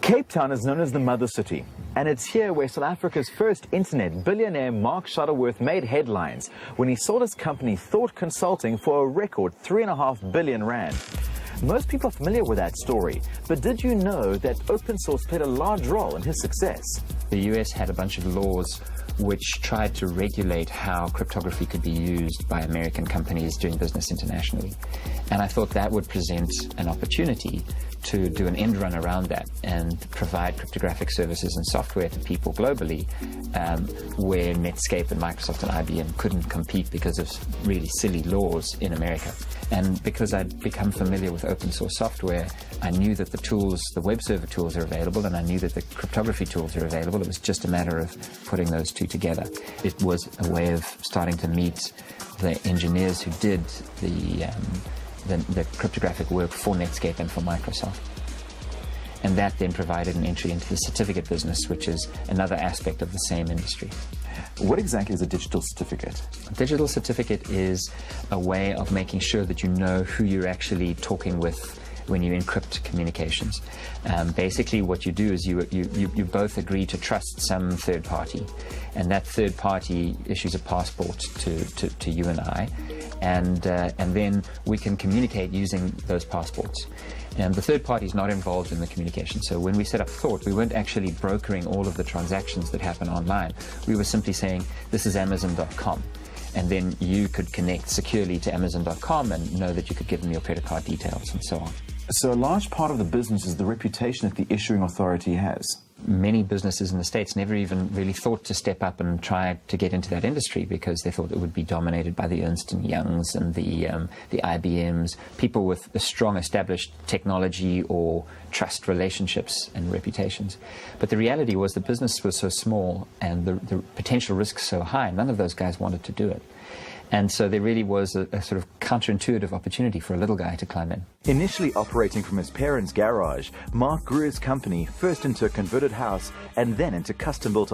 Cape Town is known as the Mother City, and it's here where South Africa's first internet billionaire Mark Shuttleworth made headlines when he sold his company Thought Consulting for a record 3.5 billion rand. Most people are familiar with that story, but did you know that open source played a large role in his success? The US had a bunch of laws which tried to regulate how cryptography could be used by American companies doing business internationally. And I thought that would present an opportunity to do an end run around that and provide cryptographic services and software to people globally, where Netscape and Microsoft and IBM couldn't compete because of really silly laws in America. And because I'd become familiar with open source software, I knew that the tools, the web server tools are available, and I knew that the cryptography tools are available. It was just a matter of putting those two together. It was a way of starting to meet the engineers who did the cryptographic work for Netscape and for Microsoft. And that then provided an entry into the certificate business, which is another aspect of the same industry. What exactly is a digital certificate? A digital certificate is a way of making sure that you know who you're actually talking with when you encrypt communications. Basically what you do is you both agree to trust some third party, and that third party issues a passport to you and I, and then we can communicate using those passports. And the third party is not involved in the communication. So when we set up Thought, we weren't actually brokering all of the transactions that happen online. We were simply saying, this is Amazon.com. And then you could connect securely to Amazon.com and know that you could give them your credit card details and so on. So a large part of the business is the reputation that the issuing authority has. Many businesses in the States never even really thought to step up and try to get into that industry because they thought it would be dominated by the Ernst & Youngs and the IBMs, people with a strong established technology or trust relationships and reputations. But the reality was the business was so small and the potential risks so high, none of those guys wanted to do it. And so there really was a sort of counterintuitive opportunity for a little guy to climb in. Initially operating from his parents' garage, Mark grew his company first into a converted house and then into custom-built